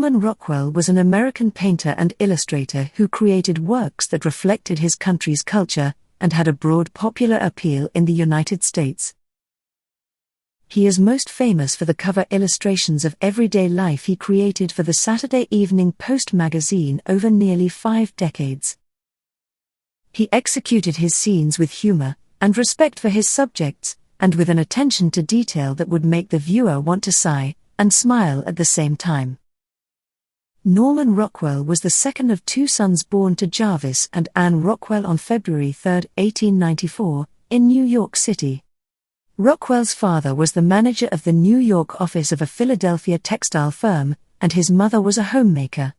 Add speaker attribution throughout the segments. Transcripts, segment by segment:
Speaker 1: Norman Rockwell was an American painter and illustrator who created works that reflected his country's culture and had a broad popular appeal in the United States. He is most famous for the cover illustrations of everyday life he created for the Saturday Evening Post magazine over nearly 5 decades. He executed his scenes with humor and respect for his subjects, and with an attention to detail that would make the viewer want to sigh and smile at the same time. Norman Rockwell was the second of 2 sons born to Jarvis and Anne Rockwell on February 3, 1894, in New York City. Rockwell's father was the manager of the New York office of a Philadelphia textile firm, and his mother was a homemaker.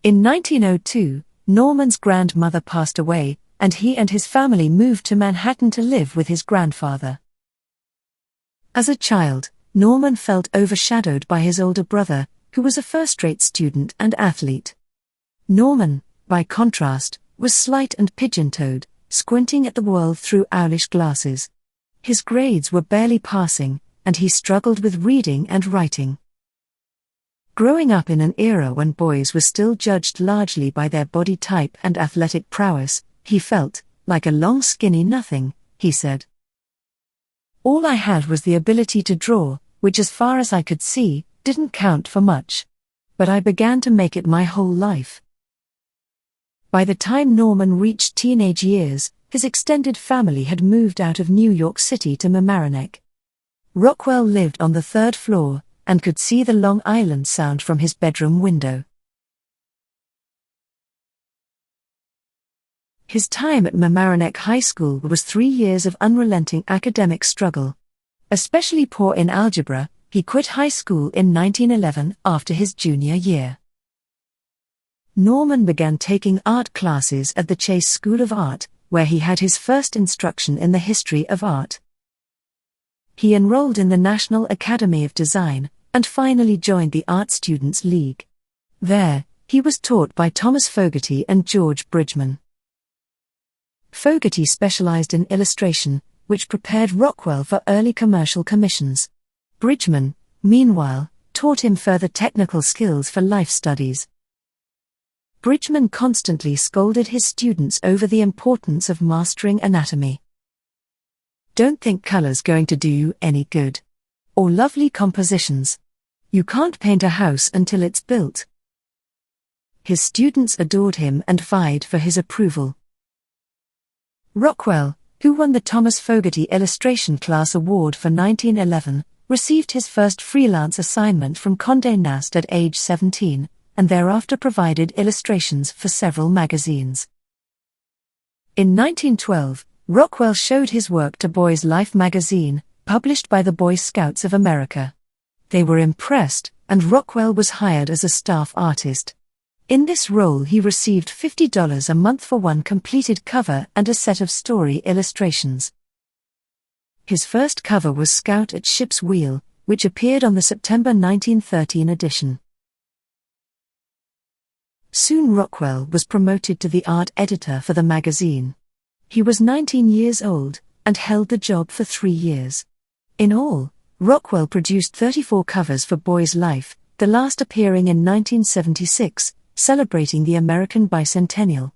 Speaker 1: In 1902, Norman's grandmother passed away, and he and his family moved to Manhattan to live with his grandfather. As a child, Norman felt overshadowed by his older brother, who was a first-rate student and athlete. Norman, by contrast, was slight and pigeon-toed, squinting at the world through owlish glasses. His grades were barely passing, and he struggled with reading and writing. Growing up in an era when boys were still judged largely by their body type and athletic prowess, he felt like a long skinny nothing, he said. All I had was the ability to draw, which as far as I could see, didn't count for much. But I began to make it my whole life. By the time Norman reached teenage years, his extended family had moved out of New York City to Mamaroneck. Rockwell lived on the 3rd floor, and could see the Long Island Sound from his bedroom window. His time at Mamaroneck High School was 3 years of unrelenting academic struggle. Especially poor in algebra, he quit high school in 1911 after his junior year. Norman began taking art classes at the Chase School of Art, where he had his first instruction in the history of art. He enrolled in the National Academy of Design, and finally joined the Art Students League. There, he was taught by Thomas Fogarty and George Bridgman. Fogarty specialized in illustration, which prepared Rockwell for early commercial commissions. Bridgman, meanwhile, taught him further technical skills for life studies. Bridgman constantly scolded his students over the importance of mastering anatomy. Don't think color's going to do you any good. Or lovely compositions. You can't paint a house until it's built. His students adored him and vied for his approval. Rockwell, who won the Thomas Fogarty Illustration Class Award for 1911, received his first freelance assignment from Condé Nast at age 17, and thereafter provided illustrations for several magazines. In 1912, Rockwell showed his work to Boys' Life magazine, published by the Boy Scouts of America. They were impressed, and Rockwell was hired as a staff artist. In this role he received $50 a month for one completed cover and a set of story illustrations. His first cover was Scout at Ship's Wheel, which appeared on the September 1913 edition. Soon Rockwell was promoted to the art editor for the magazine. He was 19 years old, and held the job for 3 years. In all, Rockwell produced 34 covers for Boys' Life, the last appearing in 1976, celebrating the American bicentennial.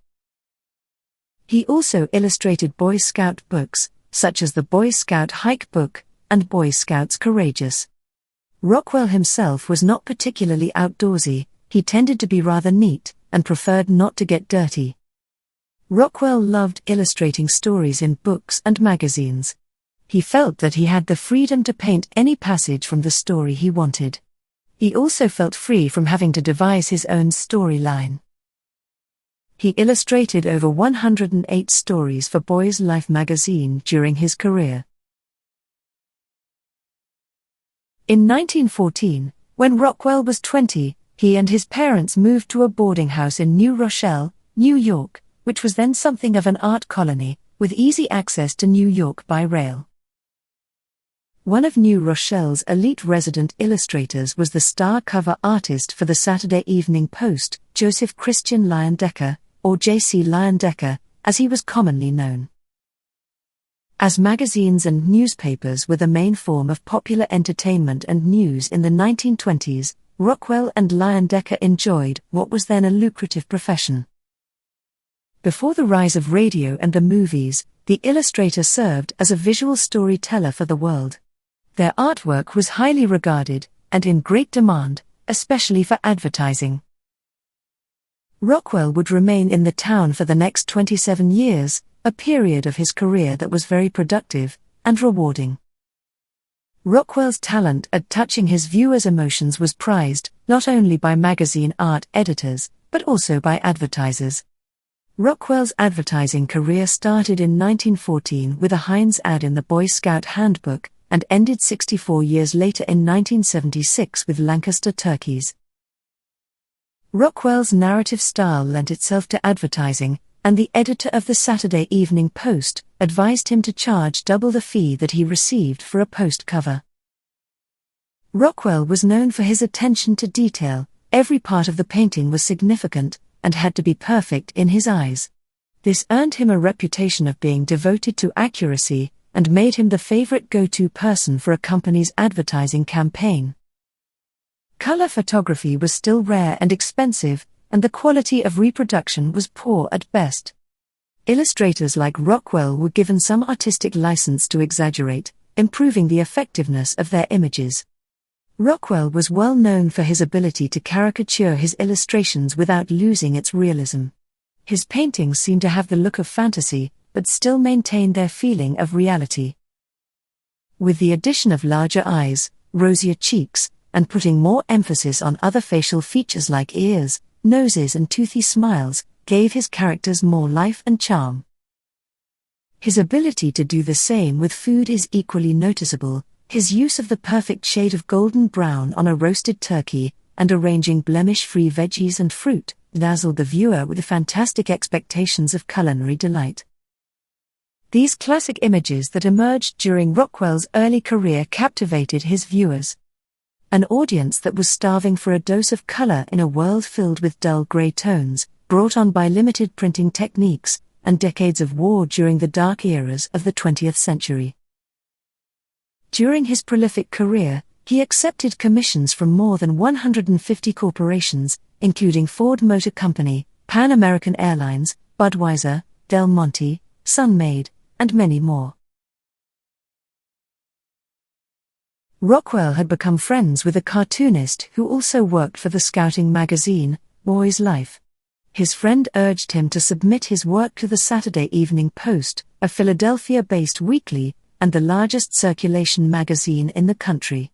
Speaker 1: He also illustrated Boy Scout books, such as the Boy Scout Hike Book, and Boy Scouts Courageous. Rockwell himself was not particularly outdoorsy, he tended to be rather neat, and preferred not to get dirty. Rockwell loved illustrating stories in books and magazines. He felt that he had the freedom to paint any passage from the story he wanted. He also felt free from having to devise his own storyline. He illustrated over 108 stories for Boys' Life magazine during his career. In 1914, when Rockwell was 20, he and his parents moved to a boarding house in New Rochelle, New York, which was then something of an art colony, with easy access to New York by rail. One of New Rochelle's elite resident illustrators was the star cover artist for the Saturday Evening Post, Joseph Christian Leyendecker, or J.C. Leyendecker, as he was commonly known. As magazines and newspapers were the main form of popular entertainment and news in the 1920s, Rockwell and Leyendecker enjoyed what was then a lucrative profession. Before the rise of radio and the movies, the Illustrator served as a visual storyteller for the world. Their artwork was highly regarded, and in great demand, especially for advertising. Rockwell would remain in the town for the next 27 years, a period of his career that was very productive and rewarding. Rockwell's talent at touching his viewers' emotions was prized, not only by magazine art editors, but also by advertisers. Rockwell's advertising career started in 1914 with a Heinz ad in the Boy Scout Handbook, and ended 64 years later in 1976 with Lancaster turkeys. Rockwell's narrative style lent itself to advertising, and the editor of the Saturday Evening Post advised him to charge double the fee that he received for a post cover. Rockwell was known for his attention to detail. Every part of the painting was significant, and had to be perfect in his eyes. This earned him a reputation of being devoted to accuracy, and made him the favorite go-to person for a company's advertising campaign. Color photography was still rare and expensive, and the quality of reproduction was poor at best. Illustrators like Rockwell were given some artistic license to exaggerate, improving the effectiveness of their images. Rockwell was well known for his ability to caricature his illustrations without losing its realism. His paintings seem to have the look of fantasy, but still maintain their feeling of reality. With the addition of larger eyes, rosier cheeks, and putting more emphasis on other facial features like ears, noses and toothy smiles, gave his characters more life and charm. His ability to do the same with food is equally noticeable. His use of the perfect shade of golden brown on a roasted turkey, and arranging blemish-free veggies and fruit, dazzled the viewer with fantastic expectations of culinary delight. These classic images that emerged during Rockwell's early career captivated his viewers. An audience that was starving for a dose of color in a world filled with dull gray tones, brought on by limited printing techniques, and decades of war during the dark eras of the 20th century. During his prolific career, he accepted commissions from more than 150 corporations, including Ford Motor Company, Pan American Airlines, Budweiser, Del Monte, Sun-Maid, and many more. Rockwell had become friends with a cartoonist who also worked for the scouting magazine, Boy's Life. His friend urged him to submit his work to the Saturday Evening Post, a Philadelphia-based weekly, and the largest circulation magazine in the country.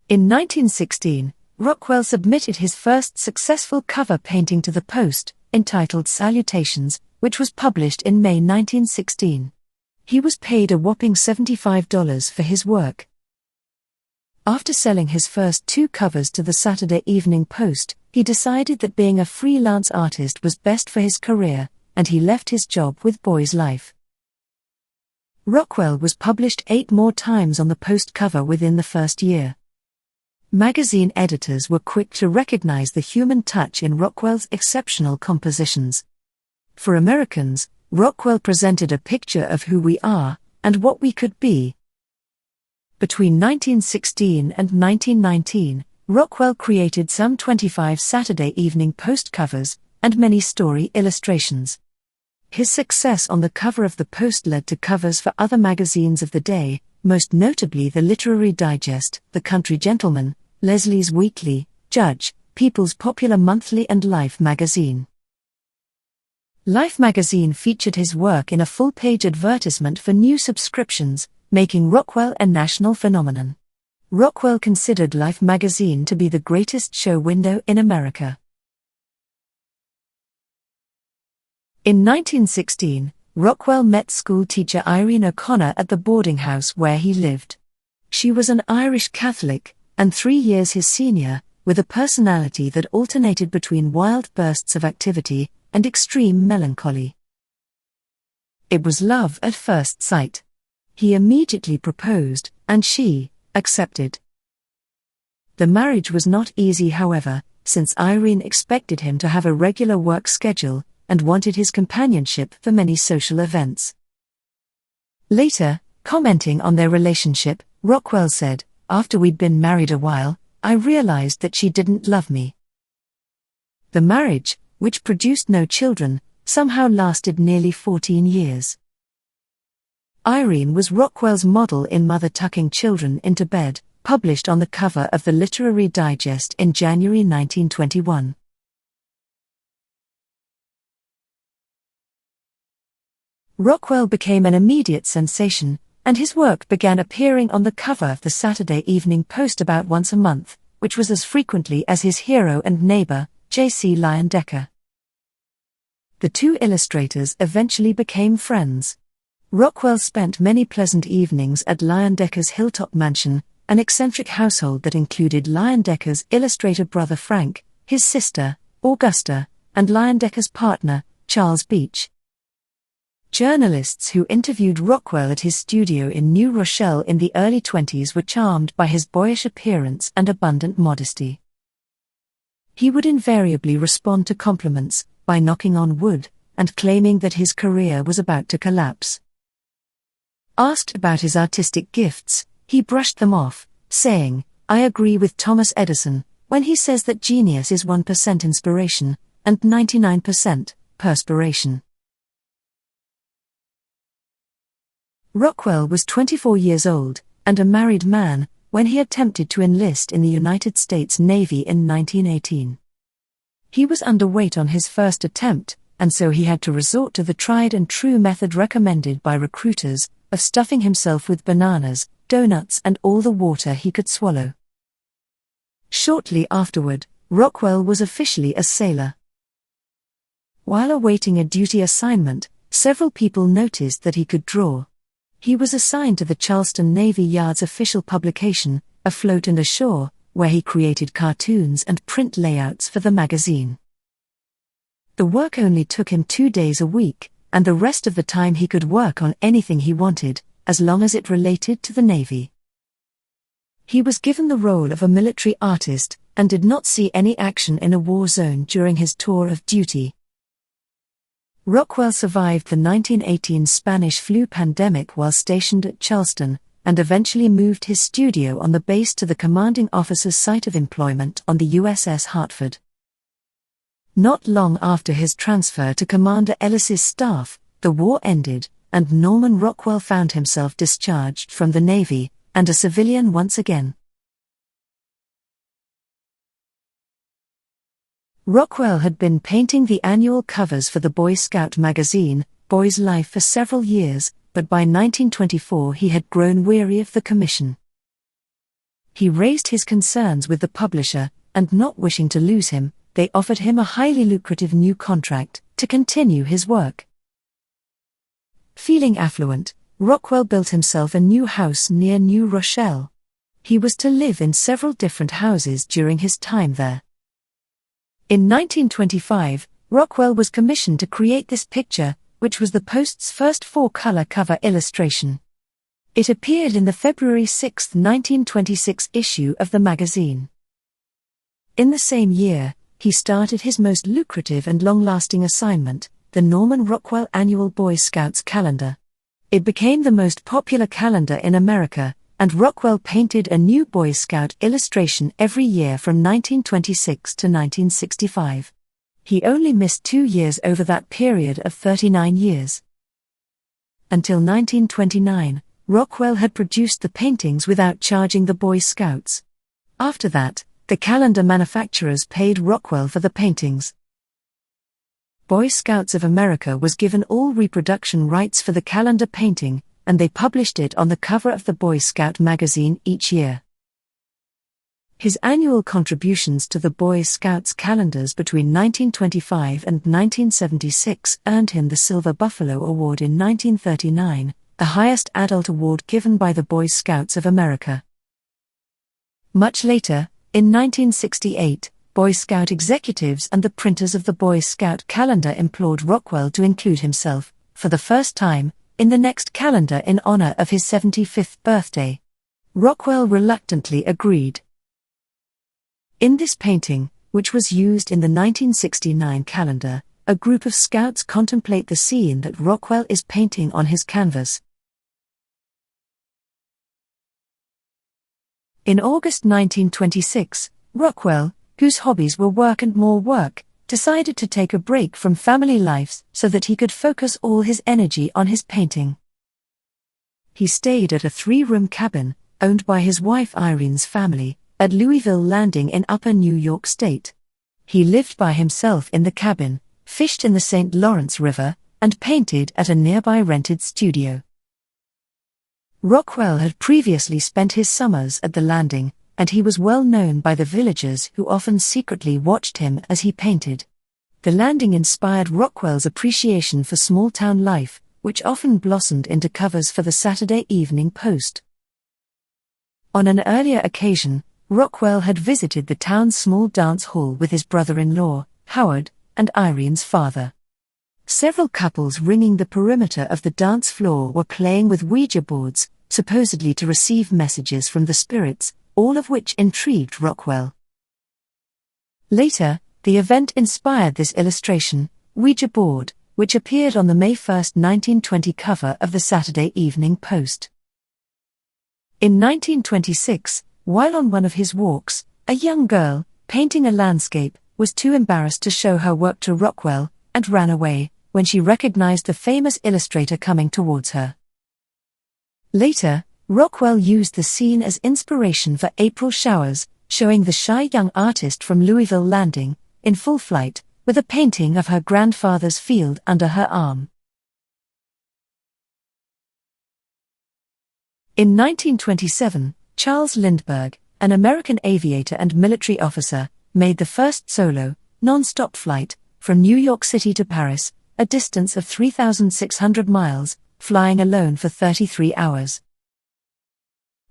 Speaker 1: In 1916, Rockwell submitted his first successful cover painting to the Post, entitled Salutations, which was published in May 1916. He was paid a whopping $75 for his work. After selling his first 2 covers to the Saturday Evening Post, he decided that being a freelance artist was best for his career, and he left his job with Boy's Life. Rockwell was published 8 more times on the Post cover within the first year. Magazine editors were quick to recognize the human touch in Rockwell's exceptional compositions. For Americans, Rockwell presented a picture of who we are, and what we could be. Between 1916 and 1919, Rockwell created some 25 Saturday Evening Post covers, and many story illustrations. His success on the cover of the Post led to covers for other magazines of the day, most notably the Literary Digest, The Country Gentleman, Leslie's Weekly, Judge, People's Popular Monthly and Life magazine. Life magazine featured his work in a full-page advertisement for new subscriptions, making Rockwell a national phenomenon. Rockwell considered Life magazine to be the greatest show window in America. In 1916, Rockwell met schoolteacher Irene O'Connor at the boarding house where he lived. She was an Irish Catholic, and 3 years his senior, with a personality that alternated between wild bursts of activity and extreme melancholy. It was love at first sight. He immediately proposed, and she accepted. The marriage was not easy, however, since Irene expected him to have a regular work schedule, and wanted his companionship for many social events. Later, commenting on their relationship, Rockwell said, "After we'd been married a while, I realized that she didn't love me. The marriage, which produced no children, somehow lasted nearly 14 years. Irene was Rockwell's model in Mother Tucking Children into Bed, published on the cover of the Literary Digest in January 1921. Rockwell became an immediate sensation, and his work began appearing on the cover of the Saturday Evening Post about once a month, which was as frequently as his hero and neighbor, J.C. Leyendecker. The two illustrators eventually became friends. Rockwell spent many pleasant evenings at Leyendecker's Hilltop Mansion, an eccentric household that included Leyendecker's illustrator brother Frank, his sister, Augusta, and Leyendecker's partner, Charles Beach. Journalists who interviewed Rockwell at his studio in New Rochelle in the early 20s were charmed by his boyish appearance and abundant modesty. He would invariably respond to compliments by knocking on wood and claiming that his career was about to collapse. Asked about his artistic gifts, he brushed them off, saying, "I agree with Thomas Edison when he says that genius is 1% inspiration and 99% perspiration." Rockwell was 24 years old, and a married man, when he attempted to enlist in the United States Navy in 1918. He was underweight on his first attempt, and so he had to resort to the tried-and-true method recommended by recruiters, of stuffing himself with bananas, donuts and all the water he could swallow. Shortly afterward, Rockwell was officially a sailor. While awaiting a duty assignment, several people noticed that he could draw. He was assigned to the Charleston Navy Yard's official publication, Afloat and Ashore, where he created cartoons and print layouts for the magazine. The work only took him 2 days a week, and the rest of the time he could work on anything he wanted, as long as it related to the Navy. He was given the role of a military artist, and did not see any action in a war zone during his tour of duty. Rockwell survived the 1918 Spanish flu pandemic while stationed at Charleston, and eventually moved his studio on the base to the commanding officer's site of employment on the USS Hartford. Not long after his transfer to Commander Ellis's staff, the war ended, and Norman Rockwell found himself discharged from the Navy, and a civilian once again. Rockwell had been painting the annual covers for the Boy Scout magazine, Boy's Life, for several years, but by 1924 he had grown weary of the commission. He raised his concerns with the publisher, and not wishing to lose him, they offered him a highly lucrative new contract to continue his work. Feeling affluent, Rockwell built himself a new house near New Rochelle. He was to live in several different houses during his time there. In 1925, Rockwell was commissioned to create this picture, which was the Post's first 4-color cover illustration. It appeared in the February 6, 1926 issue of the magazine. In the same year, he started his most lucrative and long-lasting assignment, the Norman Rockwell Annual Boy Scouts calendar. It became the most popular calendar in America, and Rockwell painted a new Boy Scout illustration every year from 1926 to 1965. He only missed 2 years over that period of 39 years. Until 1929, Rockwell had produced the paintings without charging the Boy Scouts. After that, the calendar manufacturers paid Rockwell for the paintings. Boy Scouts of America was given all reproduction rights for the calendar painting, and they published it on the cover of the Boy Scout magazine each year. His annual contributions to the Boy Scouts calendars between 1925 and 1976 earned him the Silver Buffalo Award in 1939, the highest adult award given by the Boy Scouts of America. Much later, in 1968, Boy Scout executives and the printers of the Boy Scout calendar implored Rockwell to include himself, for the first time, in the next calendar in honor of his 75th birthday. Rockwell reluctantly agreed. In this painting, which was used in the 1969 calendar, a group of scouts contemplate the scene that Rockwell is painting on his canvas. In August 1926, Rockwell, whose hobbies were work and more work, decided to take a break from family life so that he could focus all his energy on his painting. He stayed at a 3-room cabin, owned by his wife Irene's family, at Louisville Landing in Upper New York State. He lived by himself in the cabin, fished in the St. Lawrence River, and painted at a nearby rented studio. Rockwell had previously spent his summers at the landing, and he was well known by the villagers who often secretly watched him as he painted. The landing inspired Rockwell's appreciation for small-town life, which often blossomed into covers for the Saturday Evening Post. On an earlier occasion, Rockwell had visited the town's small dance hall with his brother-in-law, Howard, and Irene's father. Several couples ringing the perimeter of the dance floor were playing with Ouija boards, supposedly to receive messages from the spirits, all of which intrigued Rockwell. Later, the event inspired this illustration, Ouija board, which appeared on the May 1, 1920 cover of the Saturday Evening Post. In 1926, while on one of his walks, a young girl, painting a landscape, was too embarrassed to show her work to Rockwell, and ran away, when she recognized the famous illustrator coming towards her. Later, Rockwell used the scene as inspiration for April showers, showing the shy young artist from Louisville Landing, in full flight, with a painting of her grandfather's field under her arm. In 1927, Charles Lindbergh, an American aviator and military officer, made the first solo, non-stop flight, from New York City to Paris, a distance of 3,600 miles, flying alone for 33 hours.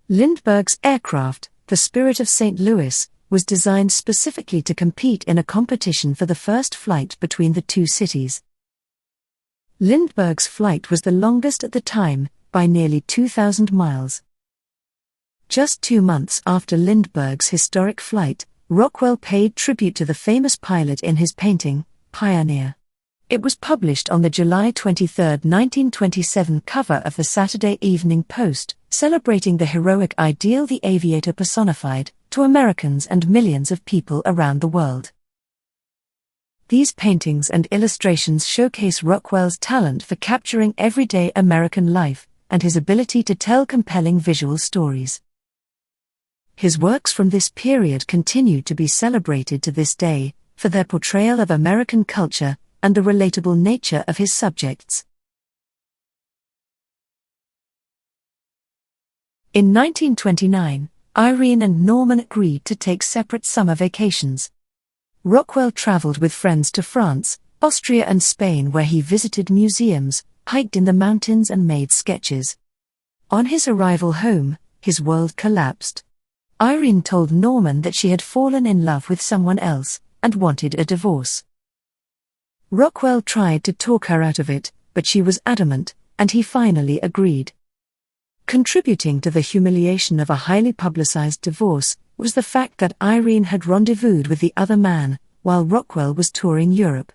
Speaker 1: Lindbergh's aircraft, the Spirit of St. Louis, was designed specifically to compete in a competition for the first flight between the two cities. Lindbergh's flight was the longest at the time, by nearly 2,000 miles. Just 2 months after Lindbergh's historic flight, Rockwell paid tribute to the famous pilot in his painting, Pioneer. It was published on the July 23, 1927 cover of the Saturday Evening Post, celebrating the heroic ideal the aviator personified, to Americans and millions of people around the world. These paintings and illustrations showcase Rockwell's talent for capturing everyday American life, and his ability to tell compelling visual stories. His works from this period continue to be celebrated to this day, for their portrayal of American culture, and the relatable nature of his subjects. In 1929, Irene and Norman agreed to take separate summer vacations. Rockwell traveled with friends to France, Austria and Spain, where he visited museums, hiked in the mountains and made sketches. On his arrival home, his world collapsed. Irene told Norman that she had fallen in love with someone else, and wanted a divorce. Rockwell tried to talk her out of it, but she was adamant, and he finally agreed. Contributing to the humiliation of a highly publicized divorce was the fact that Irene had rendezvoused with the other man, while Rockwell was touring Europe.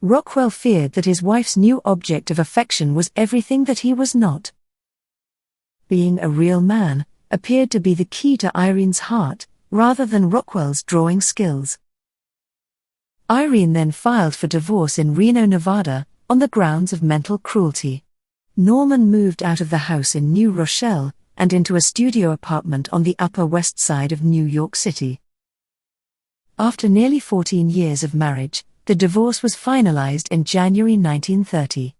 Speaker 1: Rockwell feared that his wife's new object of affection was everything that he was not. Being a real man appeared to be the key to Irene's heart, rather than Rockwell's drawing skills. Irene then filed for divorce in Reno, Nevada, on the grounds of mental cruelty. Norman moved out of the house in New Rochelle, and into a studio apartment on the Upper West Side of New York City. After nearly 14 years of marriage, the divorce was finalized in January 1930.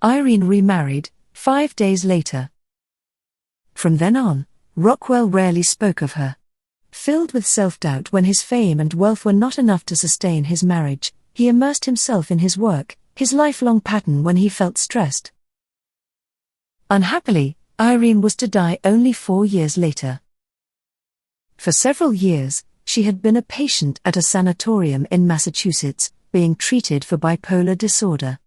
Speaker 1: Irene remarried 5 days later. From then on, Rockwell rarely spoke of her. Filled with self-doubt when his fame and wealth were not enough to sustain his marriage, he immersed himself in his work, his lifelong pattern when he felt stressed. Unhappily, Irene was to die only 4 years later. For several years, she had been a patient at a sanatorium in Massachusetts, being treated for bipolar disorder.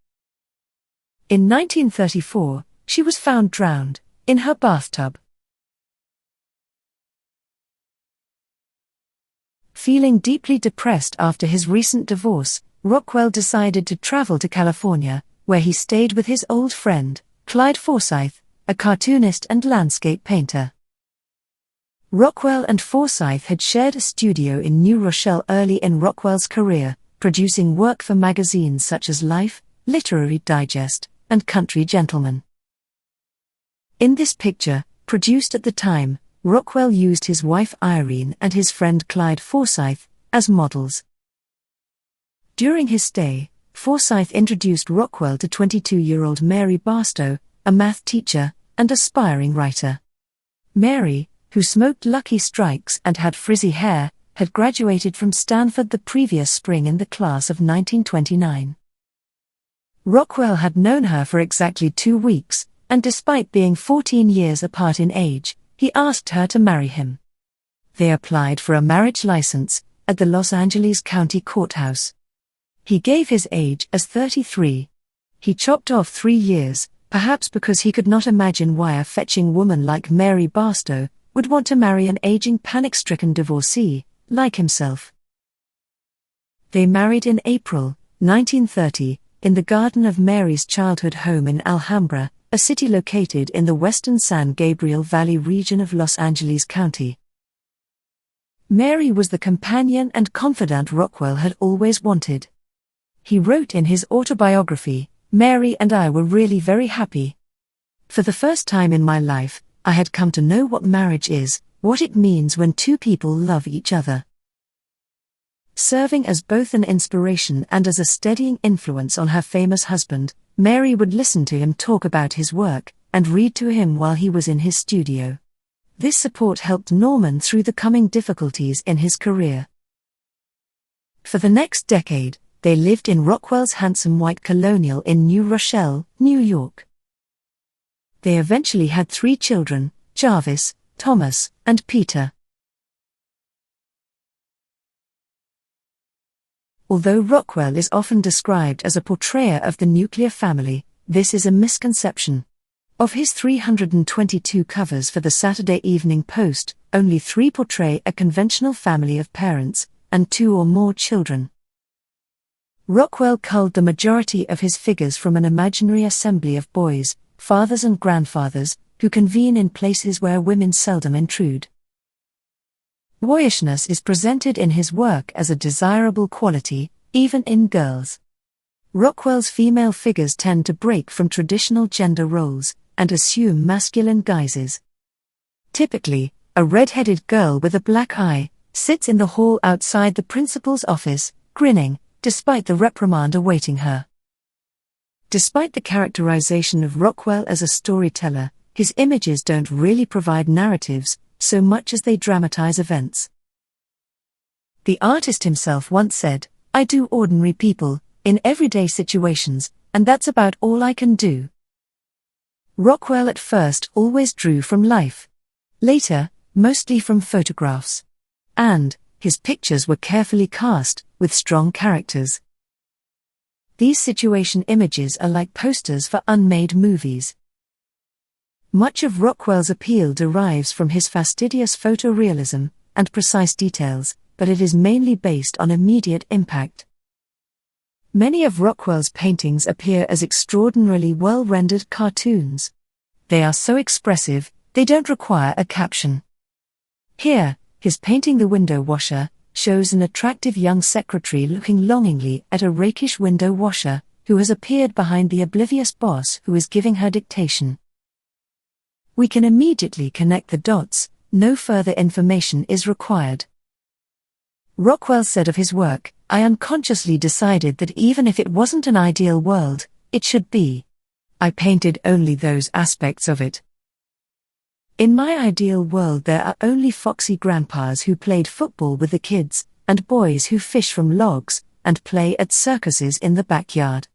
Speaker 1: In 1934, she was found drowned, in her bathtub. Feeling deeply depressed after his recent divorce, Rockwell decided to travel to California, where he stayed with his old friend, Clyde Forsyth, a cartoonist and landscape painter. Rockwell and Forsyth had shared a studio in New Rochelle early in Rockwell's career, producing work for magazines such as Life, Literary Digest, and Country Gentleman. In this picture, produced at the time, Rockwell used his wife Irene and his friend Clyde Forsyth as models. During his stay, Forsyth introduced Rockwell to 22-year-old Mary Barstow, a math teacher and aspiring writer. Mary, who smoked Lucky Strikes and had frizzy hair, had graduated from Stanford the previous spring in the class of 1929. Rockwell had known her for exactly 2 weeks, and despite being 14 years apart in age, he asked her to marry him. They applied for a marriage license at the Los Angeles County Courthouse. He gave his age as 33. He chopped off 3 years, perhaps because he could not imagine why a fetching woman like Mary Barstow would want to marry an aging panic-stricken divorcee, like himself. They married in April 1930, in the garden of Mary's childhood home in Alhambra, a city located in the western San Gabriel Valley region of Los Angeles County. Mary was the companion and confidant Rockwell had always wanted. He wrote in his autobiography, "Mary and I were really very happy. For the first time in my life, I had come to know what marriage is, what it means when 2 people love each other." Serving as both an inspiration and as a steadying influence on her famous husband, Mary would listen to him talk about his work, and read to him while he was in his studio. This support helped Norman through the coming difficulties in his career. For the next decade, they lived in Rockwell's handsome white colonial in New Rochelle, New York. They eventually had 3 children, Jarvis, Thomas, and Peter. Although Rockwell is often described as a portrayer of the nuclear family, this is a misconception. Of his 322 covers for the Saturday Evening Post, only 3 portray a conventional family of parents, and 2 or more children. Rockwell culled the majority of his figures from an imaginary assembly of boys, fathers and grandfathers, who convene in places where women seldom intrude. Boyishness is presented in his work as a desirable quality, even in girls. Rockwell's female figures tend to break from traditional gender roles, and assume masculine guises. Typically, a red-headed girl with a black eye sits in the hall outside the principal's office, grinning, despite the reprimand awaiting her. Despite the characterization of Rockwell as a storyteller, his images don't really provide narratives, so much as they dramatize events. The artist himself once said, "I do ordinary people, in everyday situations, and that's about all I can do." Rockwell at first always drew from life. Later, mostly from photographs. And his pictures were carefully cast, with strong characters. These situation images are like posters for unmade movies. Much of Rockwell's appeal derives from his fastidious photorealism and precise details, but it is mainly based on immediate impact. Many of Rockwell's paintings appear as extraordinarily well-rendered cartoons. They are so expressive, they don't require a caption. Here, his painting "The Window Washer" shows an attractive young secretary looking longingly at a rakish window washer, who has appeared behind the oblivious boss who is giving her dictation. We can immediately connect the dots, no further information is required. Rockwell said of his work, "I unconsciously decided that even if it wasn't an ideal world, it should be. I painted only those aspects of it. In my ideal world there are only foxy grandpas who played football with the kids, and boys who fish from logs, and play at circuses in the backyard.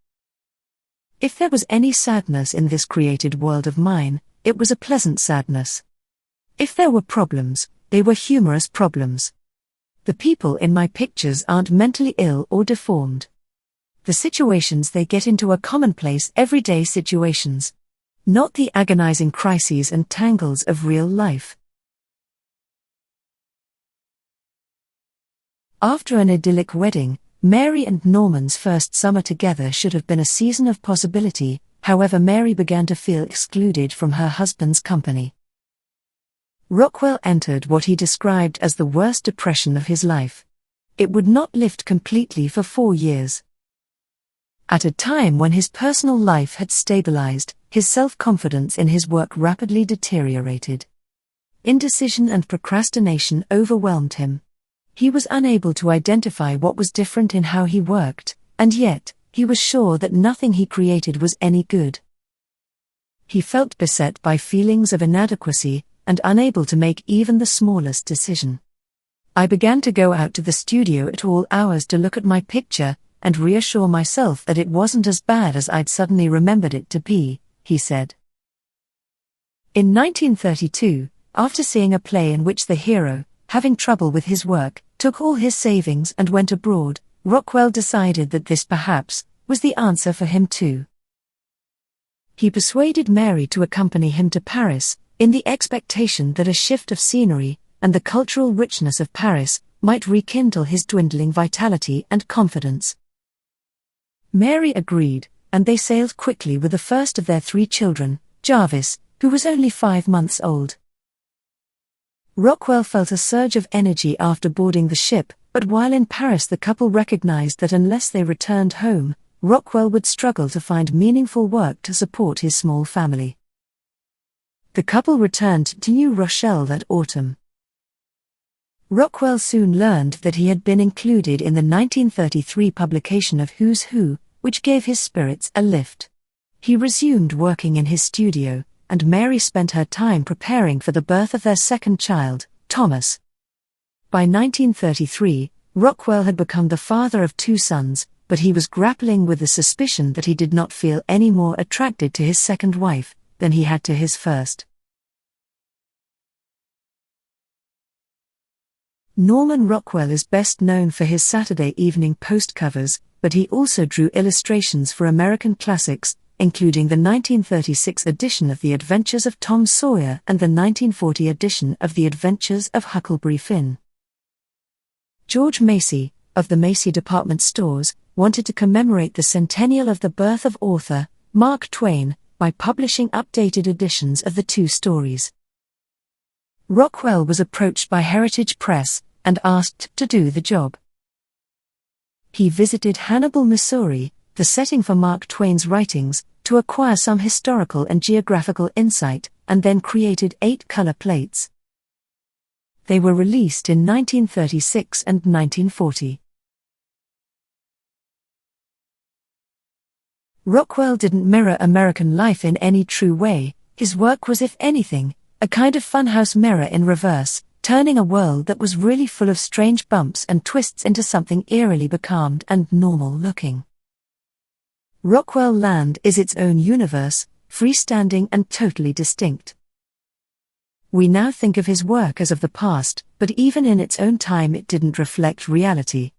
Speaker 1: If there was any sadness in this created world of mine, it was a pleasant sadness. If there were problems, they were humorous problems. The people in my pictures aren't mentally ill or deformed. The situations they get into are commonplace everyday situations. Not the agonizing crises and tangles of real life." After an idyllic wedding, Mary and Norman's first summer together should have been a season of possibility. However, Mary began to feel excluded from her husband's company. Rockwell entered what he described as the worst depression of his life. It would not lift completely for 4 years. At a time when his personal life had stabilized, his self-confidence in his work rapidly deteriorated. Indecision and procrastination overwhelmed him. He was unable to identify what was different in how he worked, and yet, he was sure that nothing he created was any good. He felt beset by feelings of inadequacy, and unable to make even the smallest decision. I began to go out to the studio at all hours to look at my picture, and reassure myself that it wasn't as bad as I'd suddenly remembered it to be, he said. In 1932, after seeing a play in which the hero, having trouble with his work, took all his savings and went abroad, Rockwell decided that this perhaps was the answer for him too. He persuaded Mary to accompany him to Paris, in the expectation that a shift of scenery, and the cultural richness of Paris, might rekindle his dwindling vitality and confidence. Mary agreed, and they sailed quickly with the first of their 3 children, Jarvis, who was only 5 months old. Rockwell felt a surge of energy after boarding the ship, but while in Paris the couple recognized that unless they returned home, Rockwell would struggle to find meaningful work to support his small family. The couple returned to New Rochelle that autumn. Rockwell soon learned that he had been included in the 1933 publication of Who's Who, which gave his spirits a lift. He resumed working in his studio, and Mary spent her time preparing for the birth of their second child, Thomas. By 1933, Rockwell had become the father of 2 sons, but he was grappling with the suspicion that he did not feel any more attracted to his second wife than he had to his first. Norman Rockwell is best known for his Saturday Evening Post covers, but he also drew illustrations for American classics, including the 1936 edition of The Adventures of Tom Sawyer and the 1940 edition of The Adventures of Huckleberry Finn. George Macy, of the Macy Department Stores, wanted to commemorate the centennial of the birth of author Mark Twain by publishing updated editions of the 2 stories. Rockwell was approached by Heritage Press and asked to do the job. He visited Hannibal, Missouri, the setting for Mark Twain's writings, to acquire some historical and geographical insight, and then created 8 color plates. They were released in 1936 and 1940. Rockwell didn't mirror American life in any true way. His work was, if anything, a kind of funhouse mirror in reverse, turning a world that was really full of strange bumps and twists into something eerily becalmed and normal-looking. Rockwell Land is its own universe, freestanding and totally distinct. We now think of his work as of the past, but even in its own time it didn't reflect reality.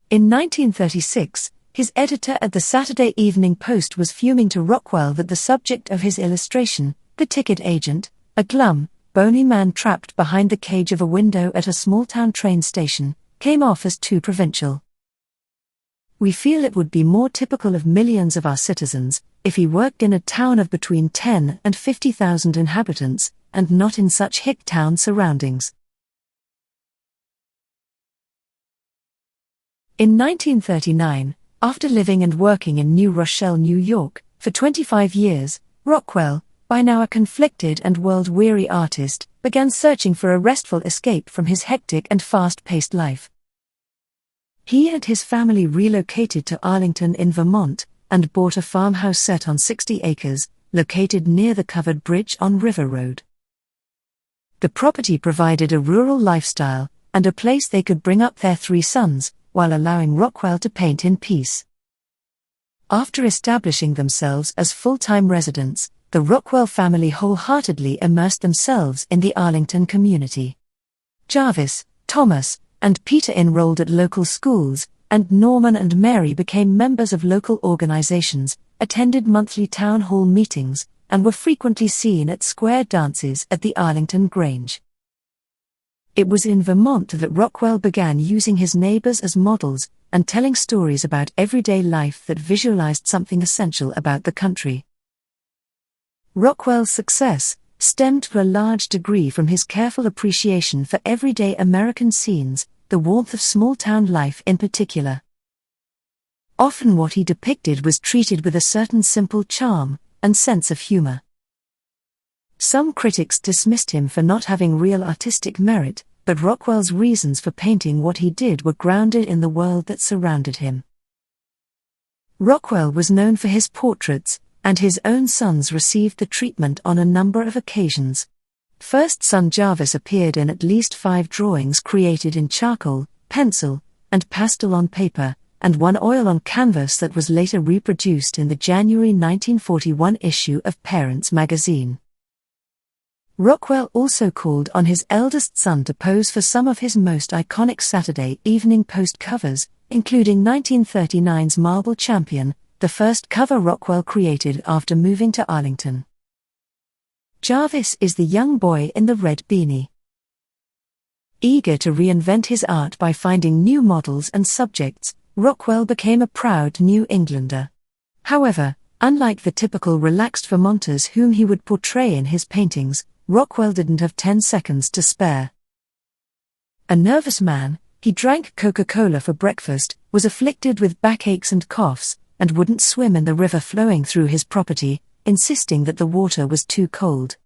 Speaker 1: In 1936, his editor at the Saturday Evening Post was fuming to Rockwell that the subject of his illustration, the ticket agent, a glum, bony man trapped behind the cage of a window at a small-town train station, came off as too provincial. We feel it would be more typical of millions of our citizens if he worked in a town of between 10 and 50,000 inhabitants, and not in such hick town surroundings. In 1939, after living and working in New Rochelle, New York, for 25 years, Rockwell, by now a conflicted and world-weary artist, began searching for a restful escape from his hectic and fast-paced life. He and his family relocated to Arlington in Vermont, and bought a farmhouse set on 60 acres, located near the covered bridge on River Road. The property provided a rural lifestyle, and a place they could bring up their 3 sons, while allowing Rockwell to paint in peace. After establishing themselves as full-time residents, the Rockwell family wholeheartedly immersed themselves in the Arlington community. Jarvis, Thomas, and Peter enrolled at local schools, and Norman and Mary became members of local organizations, attended monthly town hall meetings, and were frequently seen at square dances at the Arlington Grange. It was in Vermont that Rockwell began using his neighbors as models, and telling stories about everyday life that visualized something essential about the country. Rockwell's success, stemmed to a large degree from his careful appreciation for everyday American scenes, the warmth of small-town life in particular. Often what he depicted was treated with a certain simple charm and sense of humor. Some critics dismissed him for not having real artistic merit, but Rockwell's reasons for painting what he did were grounded in the world that surrounded him. Rockwell was known for his portraits, and his own sons received the treatment on a number of occasions. First son Jarvis appeared in at least 5 drawings created in charcoal, pencil, and pastel on paper, and one oil on canvas that was later reproduced in the January 1941 issue of Parents magazine. Rockwell also called on his eldest son to pose for some of his most iconic Saturday Evening Post covers, including 1939's Marble Champion, the first cover Rockwell created after moving to Arlington. Jarvis is the young boy in the red beanie. Eager to reinvent his art by finding new models and subjects, Rockwell became a proud New Englander. However, unlike the typical relaxed Vermonters whom he would portray in his paintings, Rockwell didn't have 10 seconds to spare. A nervous man, he drank Coca-Cola for breakfast, was afflicted with backaches and coughs, and wouldn't swim in the river flowing through his property, insisting that the water was too cold.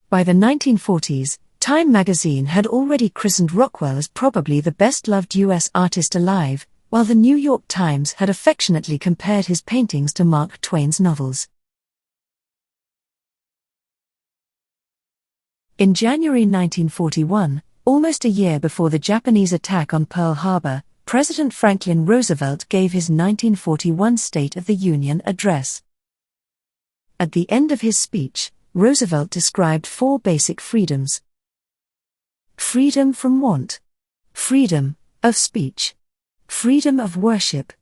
Speaker 1: By the 1940s, Time magazine had already christened Rockwell as probably the best-loved U.S. artist alive, while the New York Times had affectionately compared his paintings to Mark Twain's novels. In January 1941, almost a year before the Japanese attack on Pearl Harbor, President Franklin Roosevelt gave his 1941 State of the Union address. At the end of his speech, Roosevelt described 4 basic freedoms: freedom from want, freedom of speech, freedom of worship,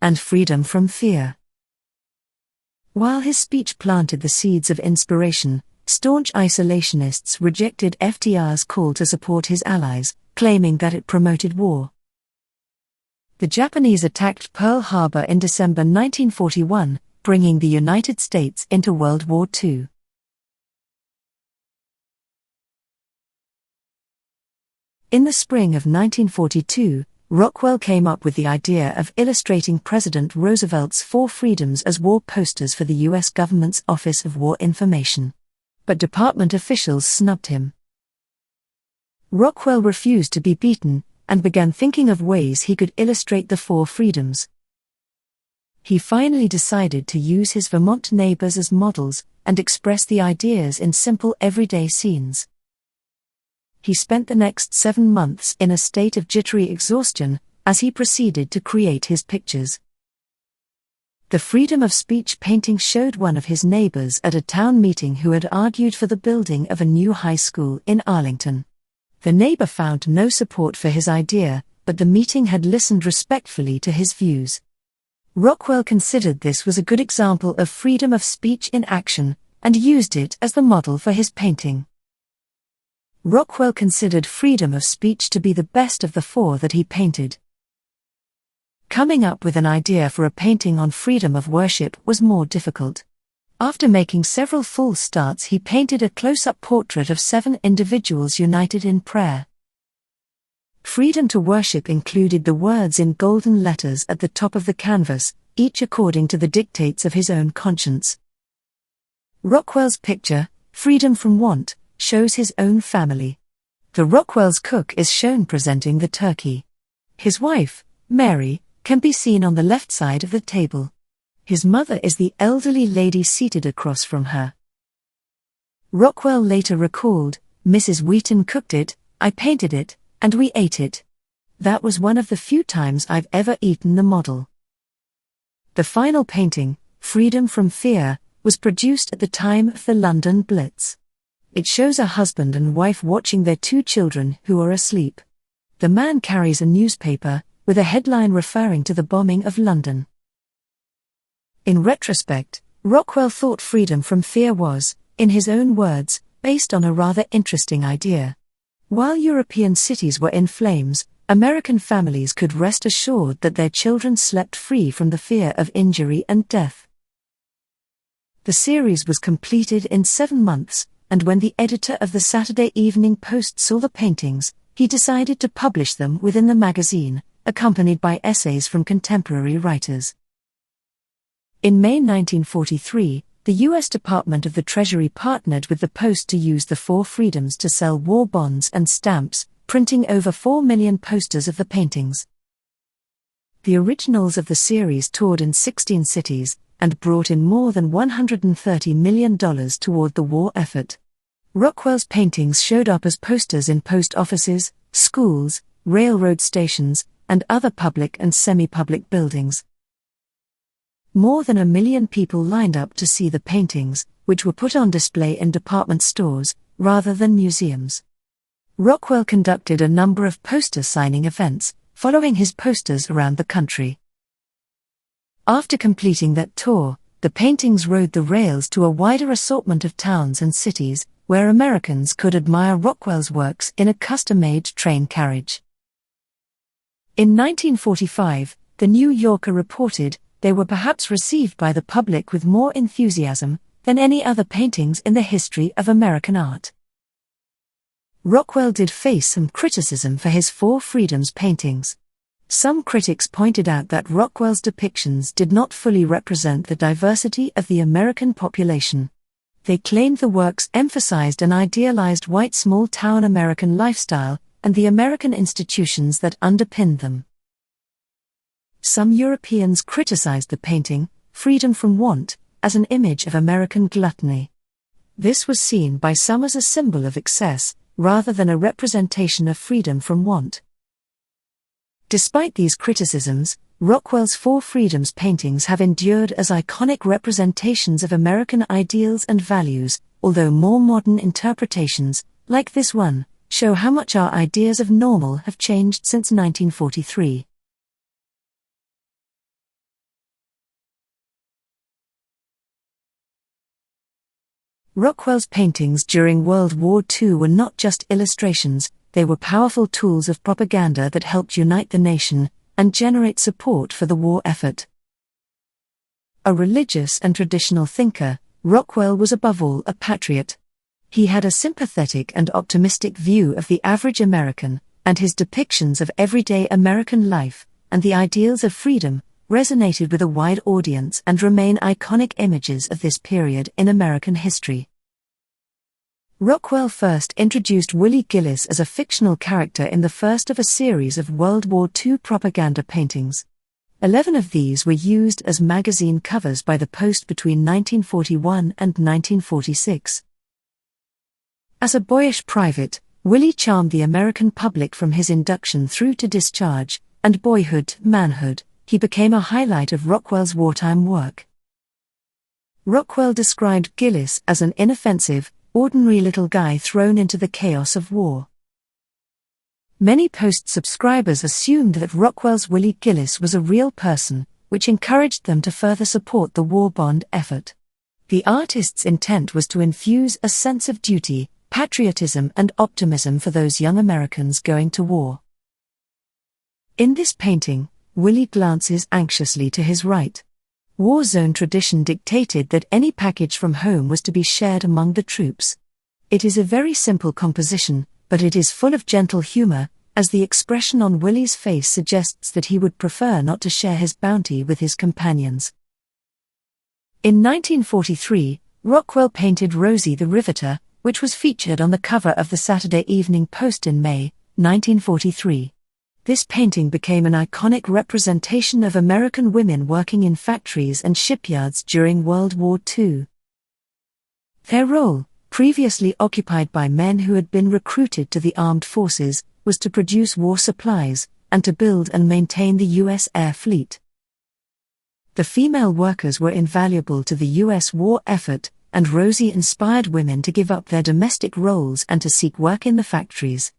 Speaker 1: and freedom from fear. While his speech planted the seeds of inspiration, staunch isolationists rejected FDR's call to support his allies, claiming that it promoted war. The Japanese attacked Pearl Harbor in December 1941, bringing the United States into World War II. In the spring of 1942, Rockwell came up with the idea of illustrating President Roosevelt's 4 freedoms as war posters for the U.S. government's Office of War Information. But department officials snubbed him. Rockwell refused to be beaten, and began thinking of ways he could illustrate the 4 freedoms. He finally decided to use his Vermont neighbors as models, and express the ideas in simple everyday scenes. He spent the next 7 months in a state of jittery exhaustion, as he proceeded to create his pictures. The freedom of speech painting showed one of his neighbors at a town meeting who had argued for the building of a new high school in Arlington. The neighbor found no support for his idea, but the meeting had listened respectfully to his views. Rockwell considered this was a good example of freedom of speech in action, and used it as the model for his painting. Rockwell considered freedom of speech to be the best of the 4 that he painted. Coming up with an idea for a painting on freedom of worship was more difficult. After making several false starts, he painted a close-up portrait of 7 individuals united in prayer. Freedom to worship included the words in golden letters at the top of the canvas, each according to the dictates of his own conscience. Rockwell's picture, Freedom from Want, shows his own family. The Rockwell's cook is shown presenting the turkey. His wife, Mary, can be seen on the left side of the table. His mother is the elderly lady seated across from her. Rockwell later recalled, "Mrs. Wheaton cooked it, I painted it, and we ate it. That was one of the few times I've ever eaten the model." The final painting, Freedom from Fear, was produced at the time of the London Blitz. It shows a husband and wife watching their 2 children who are asleep. The man carries a newspaper, with a headline referring to the bombing of London. In retrospect, Rockwell thought Freedom from Fear was, in his own words, based on a rather interesting idea. While European cities were in flames, American families could rest assured that their children slept free from the fear of injury and death. The series was completed in 7 months, and when the editor of the Saturday Evening Post saw the paintings, he decided to publish them within the magazine, accompanied by essays from contemporary writers. In May 1943, the U.S. Department of the Treasury partnered with the Post to use the 4 freedoms to sell war bonds and stamps, printing over 4 million posters of the paintings. The originals of the series toured in 16 cities, and brought in more than $130 million toward the war effort. Rockwell's paintings showed up as posters in post offices, schools, railroad stations, and other public and semi-public buildings. More than 1 million people lined up to see the paintings, which were put on display in department stores, rather than museums. Rockwell conducted a number of poster signing events, following his posters around the country. After completing that tour, the paintings rode the rails to a wider assortment of towns and cities, where Americans could admire Rockwell's works in a custom-made train carriage. In 1945, The New Yorker reported, they were perhaps received by the public with more enthusiasm than any other paintings in the history of American art. Rockwell did face some criticism for his 4 Freedoms paintings. Some critics pointed out that Rockwell's depictions did not fully represent the diversity of the American population. They claimed the works emphasized an idealized white small-town American lifestyle and the American institutions that underpinned them. Some Europeans criticized the painting, Freedom from Want, as an image of American gluttony. This was seen by some as a symbol of excess, rather than a representation of freedom from want. Despite these criticisms, Rockwell's 4 Freedoms paintings have endured as iconic representations of American ideals and values, although more modern interpretations, like this one, show how much our ideas of normal have changed since 1943. Rockwell's paintings during World War II were not just illustrations, they were powerful tools of propaganda that helped unite the nation and generate support for the war effort. A religious and traditional thinker, Rockwell was above all a patriot. He had a sympathetic and optimistic view of the average American, and his depictions of everyday American life and the ideals of freedom resonated with a wide audience and remain iconic images of this period in American history. Rockwell first introduced Willie Gillis as a fictional character in the first of a series of World War II propaganda paintings. 11 of these were used as magazine covers by the Post between 1941 and 1946. As a boyish private, Willie charmed the American public from his induction through to discharge, and boyhood to manhood. He became a highlight of Rockwell's wartime work. Rockwell described Gillis as an inoffensive, ordinary little guy thrown into the chaos of war. Many Post subscribers assumed that Rockwell's Willie Gillis was a real person, which encouraged them to further support the war bond effort. The artist's intent was to infuse a sense of duty, patriotism and optimism for those young Americans going to war. In this painting, Willie glances anxiously to his right. War zone tradition dictated that any package from home was to be shared among the troops. It is a very simple composition, but it is full of gentle humor, as the expression on Willie's face suggests that he would prefer not to share his bounty with his companions. In 1943, Rockwell painted Rosie the Riveter, which was featured on the cover of the Saturday Evening Post in May, 1943. This painting became an iconic representation of American women working in factories and shipyards during World War II. Their role, previously occupied by men who had been recruited to the armed forces, was to produce war supplies, and to build and maintain the U.S. Air Fleet. The female workers were invaluable to the U.S. war effort, and Rosie inspired women to give up their domestic roles and to seek work in the factories.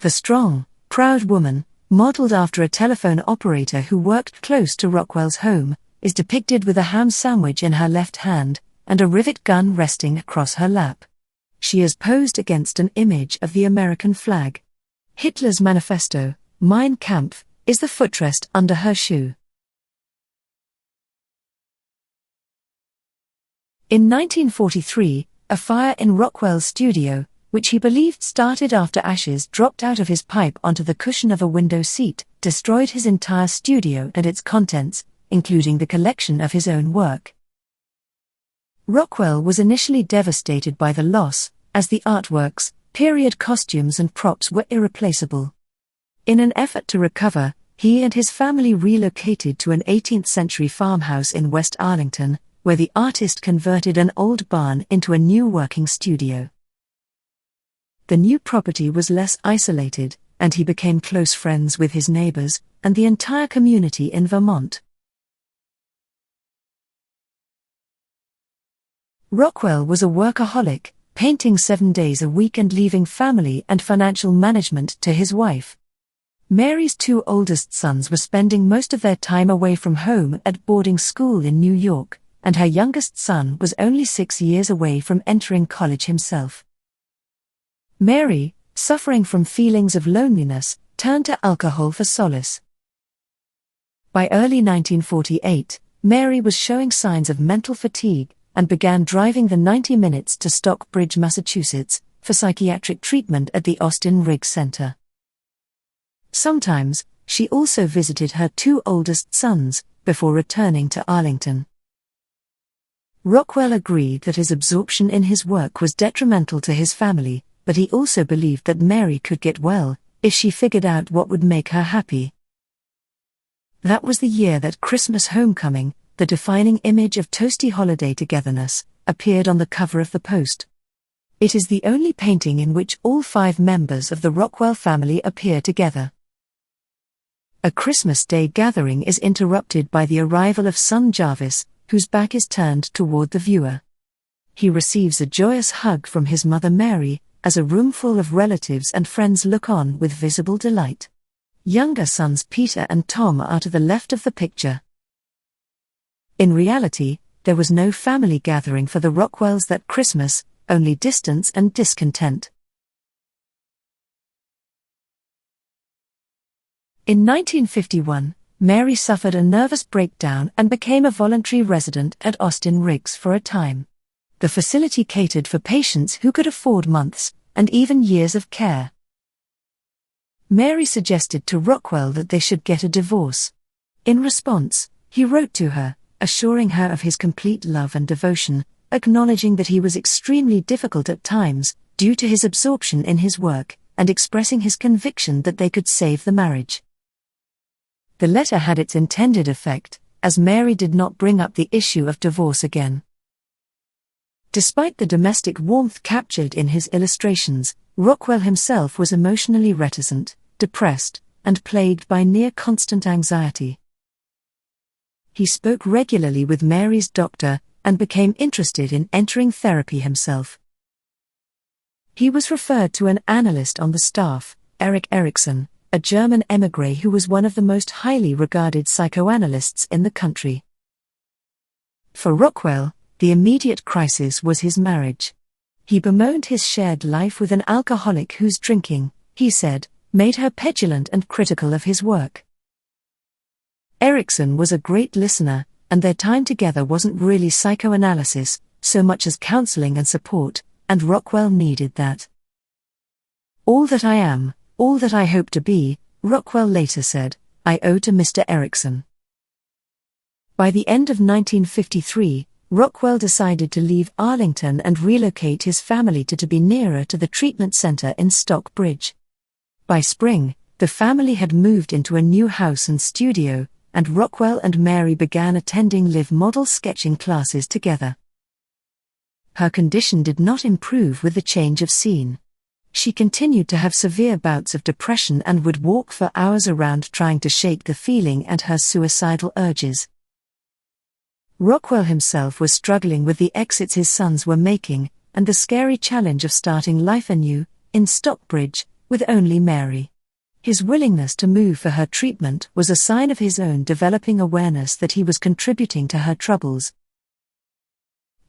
Speaker 1: The strong, proud woman, modeled after a telephone operator who worked close to Rockwell's home, is depicted with a ham sandwich in her left hand and a rivet gun resting across her lap. She is posed against an image of the American flag. Hitler's manifesto, Mein Kampf, is the footrest under her shoe. In 1943, a fire in Rockwell's studio, which he believed started after ashes dropped out of his pipe onto the cushion of a window seat, destroyed his entire studio and its contents, including the collection of his own work. Rockwell was initially devastated by the loss, as the artworks, period costumes and props were irreplaceable. In an effort to recover, he and his family relocated to an 18th-century farmhouse in West Arlington, where the artist converted an old barn into a new working studio. The new property was less isolated, and he became close friends with his neighbors and the entire community in Vermont. Rockwell was a workaholic, painting 7 days a week and leaving family and financial management to his wife. Mary's 2 oldest sons were spending most of their time away from home at boarding school in New York, and her youngest son was only 6 years away from entering college himself. Mary, suffering from feelings of loneliness, turned to alcohol for solace. By early 1948, Mary was showing signs of mental fatigue and began driving the 90 minutes to Stockbridge, Massachusetts, for psychiatric treatment at the Austin Riggs Center. Sometimes, she also visited her 2 oldest sons, before returning to Arlington. Rockwell agreed that his absorption in his work was detrimental to his family, but he also believed that Mary could get well, if she figured out what would make her happy. That was the year that Christmas Homecoming, the defining image of toasty holiday togetherness, appeared on the cover of the Post. It is the only painting in which all 5 members of the Rockwell family appear together. A Christmas Day gathering is interrupted by the arrival of son Jarvis, whose back is turned toward the viewer. He receives a joyous hug from his mother Mary, as a room full of relatives and friends look on with visible delight. Younger sons Peter and Tom are to the left of the picture. In reality, there was no family gathering for the Rockwells that Christmas, only distance and discontent. In 1951, Mary suffered a nervous breakdown and became a voluntary resident at Austin Riggs for a time. The facility catered for patients who could afford months, and even years of care. Mary suggested to Rockwell that they should get a divorce. In response, he wrote to her, assuring her of his complete love and devotion, acknowledging that he was extremely difficult at times, due to his absorption in his work, and expressing his conviction that they could save the marriage. The letter had its intended effect, as Mary did not bring up the issue of divorce again. Despite the domestic warmth captured in his illustrations, Rockwell himself was emotionally reticent, depressed, and plagued by near-constant anxiety. He spoke regularly with Mary's doctor, and became interested in entering therapy himself. He was referred to an analyst on the staff, Erik Erikson, a German émigré who was one of the most highly regarded psychoanalysts in the country. For Rockwell, the immediate crisis was his marriage. He bemoaned his shared life with an alcoholic whose drinking, he said, made her petulant and critical of his work. Erikson was a great listener, and their time together wasn't really psychoanalysis, so much as counseling and support, and Rockwell needed that. "All that I am, all that I hope to be," Rockwell later said, "I owe to Mr. Erikson." By the end of 1953, Rockwell decided to leave Arlington and relocate his family to be nearer to the treatment center in Stockbridge. By spring, the family had moved into a new house and studio, and Rockwell and Mary began attending live model sketching classes together. Her condition did not improve with the change of scene. She continued to have severe bouts of depression and would walk for hours around trying to shake the feeling and her suicidal urges. Rockwell himself was struggling with the exits his sons were making, and the scary challenge of starting life anew, in Stockbridge, with only Mary. His willingness to move for her treatment was a sign of his own developing awareness that he was contributing to her troubles.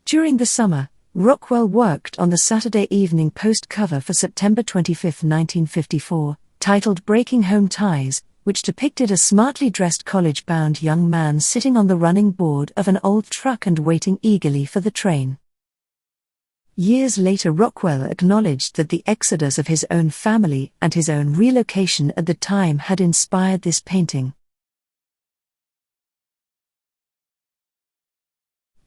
Speaker 1: During the summer, Rockwell worked on the Saturday Evening Post cover for September 25, 1954, titled "Breaking Home Ties," which depicted a smartly dressed college-bound young man sitting on the running board of an old truck and waiting eagerly for the train. Years later, Rockwell acknowledged that the exodus of his own family and his own relocation at the time had inspired this painting.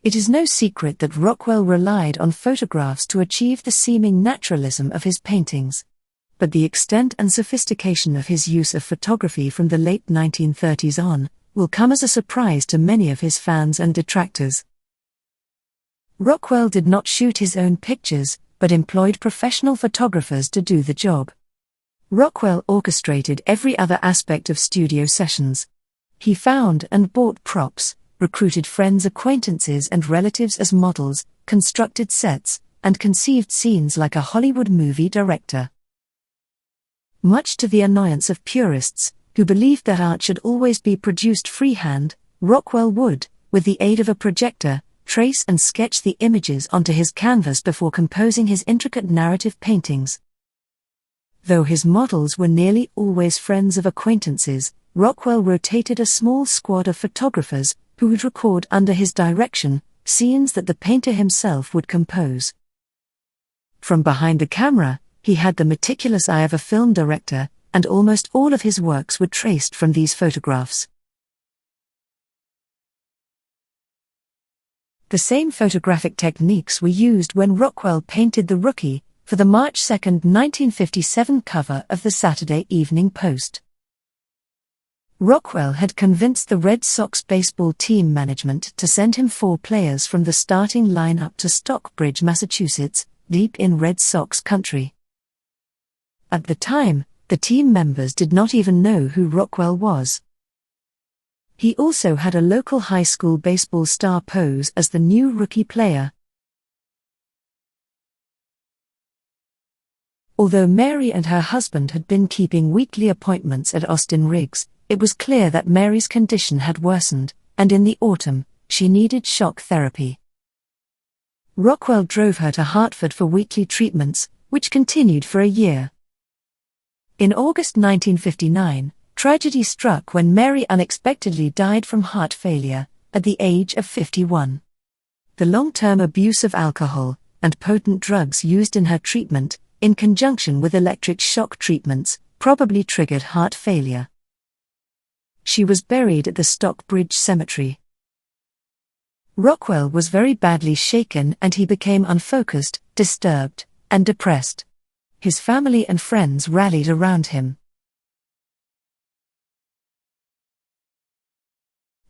Speaker 1: It is no secret that Rockwell relied on photographs to achieve the seeming naturalism of his paintings. But the extent and sophistication of his use of photography from the late 1930s on will come as a surprise to many of his fans and detractors. Rockwell did not shoot his own pictures, but employed professional photographers to do the job. Rockwell orchestrated every other aspect of studio sessions. He found and bought props, recruited friends, acquaintances and relatives as models, constructed sets, and conceived scenes like a Hollywood movie director. Much to the annoyance of purists, who believed that art should always be produced freehand, Rockwell would, with the aid of a projector, trace and sketch the images onto his canvas before composing his intricate narrative paintings. Though his models were nearly always friends of acquaintances, Rockwell rotated a small squad of photographers who would record under his direction scenes that the painter himself would compose. From behind the camera, he had the meticulous eye of a film director, and almost all of his works were traced from these photographs. The same photographic techniques were used when Rockwell painted The Rookie for the March 2, 1957 cover of the Saturday Evening Post. Rockwell had convinced the Red Sox baseball team management to send him 4 players from the starting lineup to Stockbridge, Massachusetts, deep in Red Sox country. At the time, the team members did not even know who Rockwell was. He also had a local high school baseball star pose as the new rookie player. Although Mary and her husband had been keeping weekly appointments at Austin Riggs, it was clear that Mary's condition had worsened, and in the autumn, she needed shock therapy. Rockwell drove her to Hartford for weekly treatments, which continued for a year. In August 1959, tragedy struck when Mary unexpectedly died from heart failure, at the age of 51. The long-term abuse of alcohol and potent drugs used in her treatment, in conjunction with electric shock treatments, probably triggered heart failure. She was buried at the Stockbridge Cemetery. Rockwell was very badly shaken and he became unfocused, disturbed, and depressed. His family and friends rallied around him.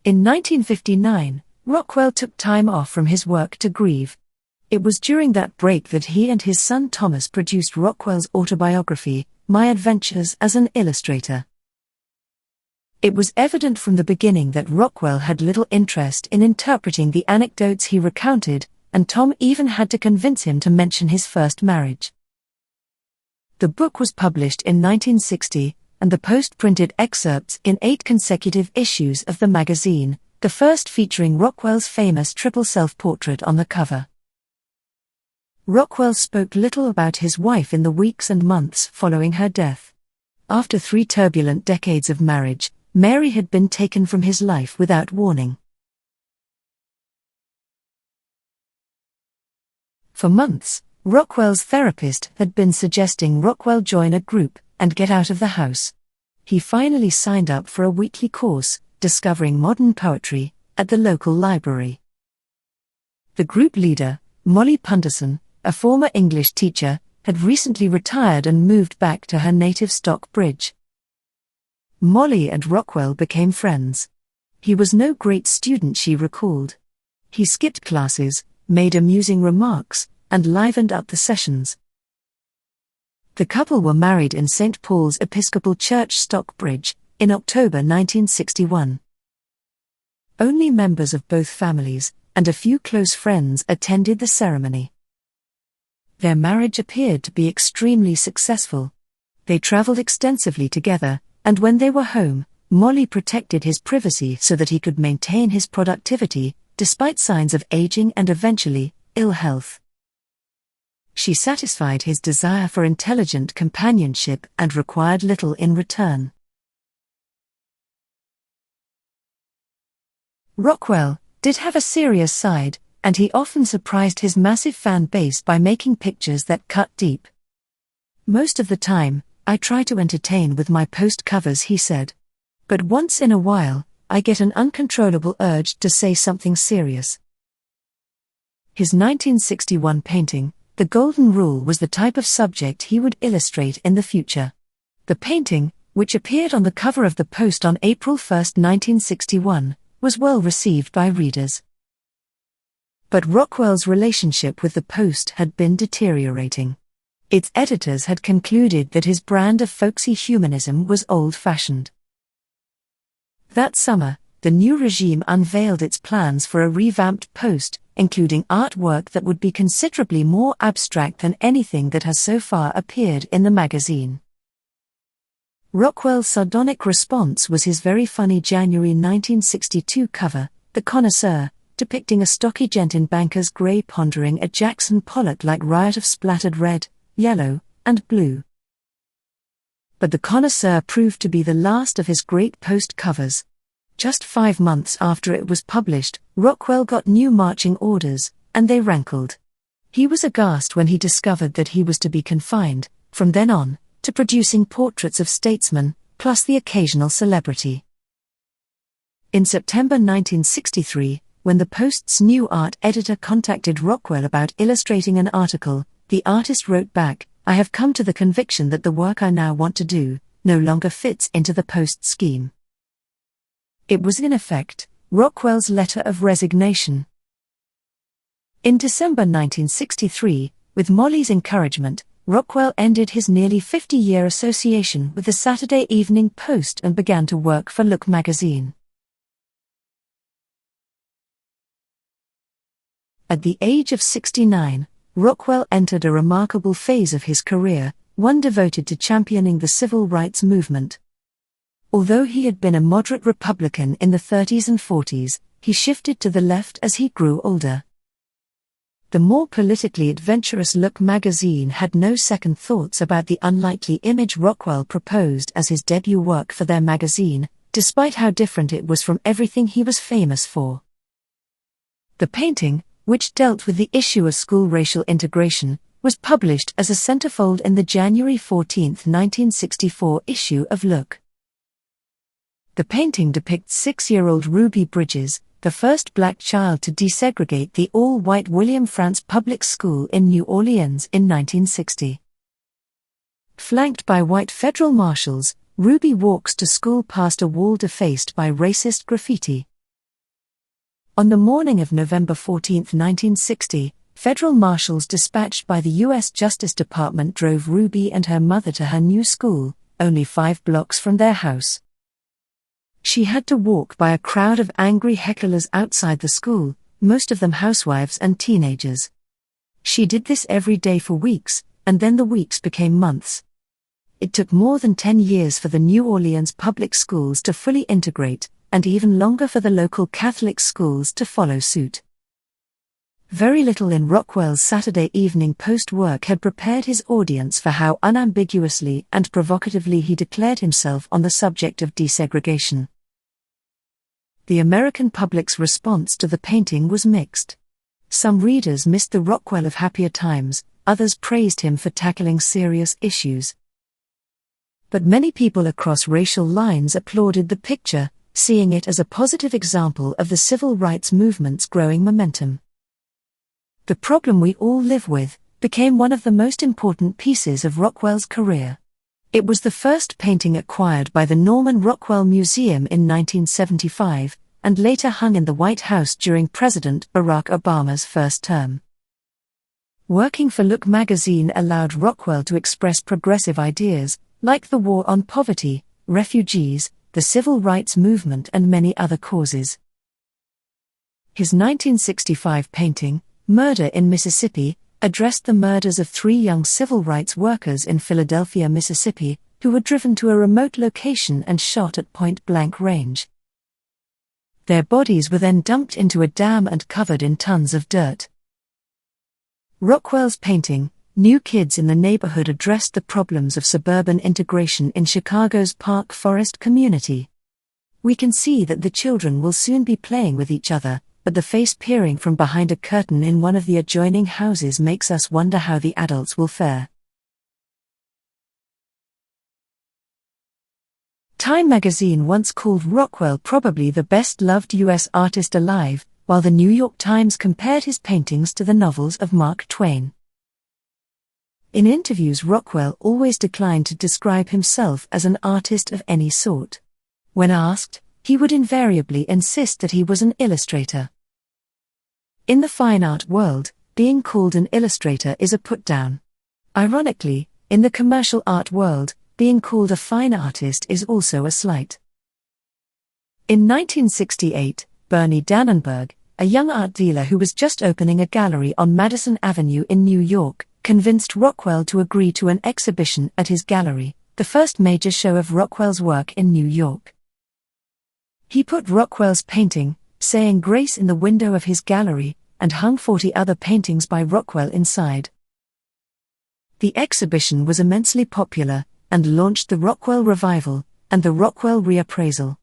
Speaker 1: In 1959, Rockwell took time off from his work to grieve. It was during that break that he and his son Thomas produced Rockwell's autobiography, My Adventures as an Illustrator. It was evident from the beginning that Rockwell had little interest in interpreting the anecdotes he recounted, and Tom even had to convince him to mention his first marriage. The book was published in 1960, and the Post printed excerpts in 8 consecutive issues of the magazine, the first featuring Rockwell's famous triple self-portrait on the cover. Rockwell spoke little about his wife in the weeks and months following her death. After 3 turbulent decades of marriage, Mary had been taken from his life without warning. For months, Rockwell's therapist had been suggesting Rockwell join a group and get out of the house. He finally signed up for a weekly course, Discovering Modern Poetry, at the local library. The group leader, Molly Punderson, a former English teacher, had recently retired and moved back to her native Stockbridge. Molly and Rockwell became friends. He was no great student, she recalled. He skipped classes, made amusing remarks, and livened up the sessions. The couple were married in St. Paul's Episcopal Church, Stockbridge, in October 1961. Only members of both families, and a few close friends, attended the ceremony. Their marriage appeared to be extremely successful. They traveled extensively together, and when they were home, Molly protected his privacy so that he could maintain his productivity, despite signs of aging and eventually, ill health. She satisfied his desire for intelligent companionship and required little in return. Rockwell did have a serious side, and he often surprised his massive fan base by making pictures that cut deep. "Most of the time, I try to entertain with my post covers," he said. "But once in a while, I get an uncontrollable urge to say something serious." His 1961 painting, The Golden Rule, was the type of subject he would illustrate in the future. The painting, which appeared on the cover of the Post on April 1, 1961, was well received by readers. But Rockwell's relationship with the Post had been deteriorating. Its editors had concluded that his brand of folksy humanism was old-fashioned. That summer, the new regime unveiled its plans for a revamped Post, including artwork that would be considerably more abstract than anything that has so far appeared in the magazine. Rockwell's sardonic response was his very funny January 1962 cover, The Connoisseur, depicting a stocky gent in banker's grey pondering a Jackson Pollock-like riot of splattered red, yellow, and blue. But The Connoisseur proved to be the last of his great Post covers. Just 5 months after it was published, Rockwell got new marching orders, and they rankled. He was aghast when he discovered that he was to be confined, from then on, to producing portraits of statesmen, plus the occasional celebrity. In September 1963, when the Post's new art editor contacted Rockwell about illustrating an article, the artist wrote back, "I have come to the conviction that the work I now want to do no longer fits into the Post scheme." It was in effect Rockwell's letter of resignation. In December 1963, with Molly's encouragement, Rockwell ended his nearly 50-year association with the Saturday Evening Post and began to work for Look magazine. At the age of 69, Rockwell entered a remarkable phase of his career, one devoted to championing the civil rights movement. Although he had been a moderate Republican in the 30s and 40s, he shifted to the left as he grew older. The more politically adventurous Look magazine had no second thoughts about the unlikely image Rockwell proposed as his debut work for their magazine, despite how different it was from everything he was famous for. The painting, which dealt with the issue of school racial integration, was published as a centerfold in the January 14, 1964 issue of Look. The painting depicts 6-year-old Ruby Bridges, the first black child to desegregate the all-white William Frantz Public School in New Orleans in 1960. Flanked by white federal marshals, Ruby walks to school past a wall defaced by racist graffiti. On the morning of November 14, 1960, federal marshals dispatched by the U.S. Justice Department drove Ruby and her mother to her new school, only 5 blocks from their house. She had to walk by a crowd of angry hecklers outside the school, most of them housewives and teenagers. She did this every day for weeks, and then the weeks became months. It took more than 10 years for the New Orleans public schools to fully integrate, and even longer for the local Catholic schools to follow suit. Very little in Rockwell's Saturday Evening Post work had prepared his audience for how unambiguously and provocatively he declared himself on the subject of desegregation. The American public's response to the painting was mixed. Some readers missed the Rockwell of happier times, others praised him for tackling serious issues. But many people across racial lines applauded the picture, seeing it as a positive example of the civil rights movement's growing momentum. The Problem We All Live With became one of the most important pieces of Rockwell's career. It was the first painting acquired by the Norman Rockwell Museum in 1975, and later hung in the White House during President Barack Obama's first term. Working for Look magazine allowed Rockwell to express progressive ideas, like the war on poverty, refugees, the civil rights movement and many other causes. His 1965 painting, Murder in Mississippi, addressed the murders of 3 young civil rights workers in Philadelphia, Mississippi, who were driven to a remote location and shot at point-blank range. Their bodies were then dumped into a dam and covered in tons of dirt. Rockwell's painting, New Kids in the Neighborhood, addressed the problems of suburban integration in Chicago's Park Forest community. We can see that the children will soon be playing with each other, but the face peering from behind a curtain in one of the adjoining houses makes us wonder how the adults will fare. Time magazine once called Rockwell probably the best-loved U.S. artist alive, while the New York Times compared his paintings to the novels of Mark Twain. In interviews, Rockwell always declined to describe himself as an artist of any sort. When asked, he would invariably insist that he was an illustrator. In the fine art world, being called an illustrator is a put-down. Ironically, in the commercial art world, being called a fine artist is also a slight. In 1968, Bernie Dannenberg, a young art dealer who was just opening a gallery on Madison Avenue in New York, convinced Rockwell to agree to an exhibition at his gallery, the first major show of Rockwell's work in New York. He put Rockwell's painting, Saying Grace, in the window of his gallery, and hung 40 other paintings by Rockwell inside. The exhibition was immensely popular, and launched the Rockwell Revival, and the Rockwell Reappraisal.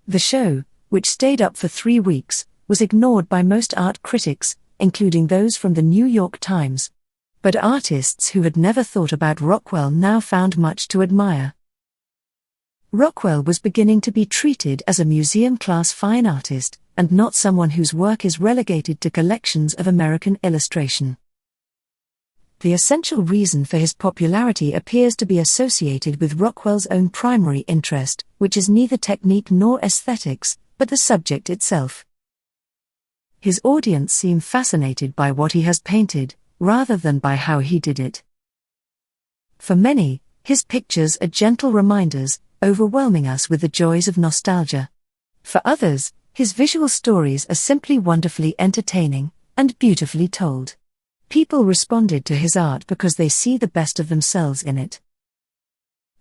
Speaker 1: The show, which stayed up for 3 weeks, was ignored by most art critics, including those from the New York Times. But artists who had never thought about Rockwell now found much to admire. Rockwell was beginning to be treated as a museum-class fine artist, and not someone whose work is relegated to collections of American illustration. The essential reason for his popularity appears to be associated with Rockwell's own primary interest, which is neither technique nor aesthetics, but the subject itself. His audience seem fascinated by what he has painted, rather than by how he did it. For many, his pictures are gentle reminders, overwhelming us with the joys of nostalgia. For others, his visual stories are simply wonderfully entertaining, and beautifully told. People responded to his art because they see the best of themselves in it.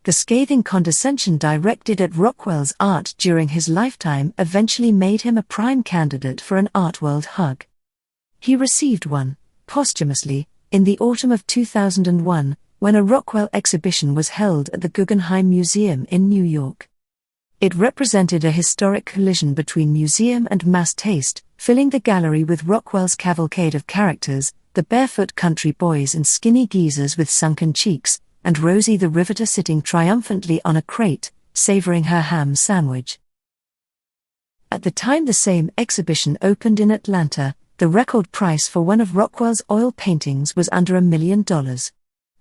Speaker 1: The scathing condescension directed at Rockwell's art during his lifetime eventually made him a prime candidate for an art world hug. He received one, posthumously, in the autumn of 2001, when a Rockwell exhibition was held at the Guggenheim Museum in New York. It represented a historic collision between museum and mass taste, filling the gallery with Rockwell's cavalcade of characters, the barefoot country boys and skinny geezers with sunken cheeks, and Rosie the Riveter sitting triumphantly on a crate, savoring her ham sandwich. At the time the same exhibition opened in Atlanta, the record price for one of Rockwell's oil paintings was under $1 million.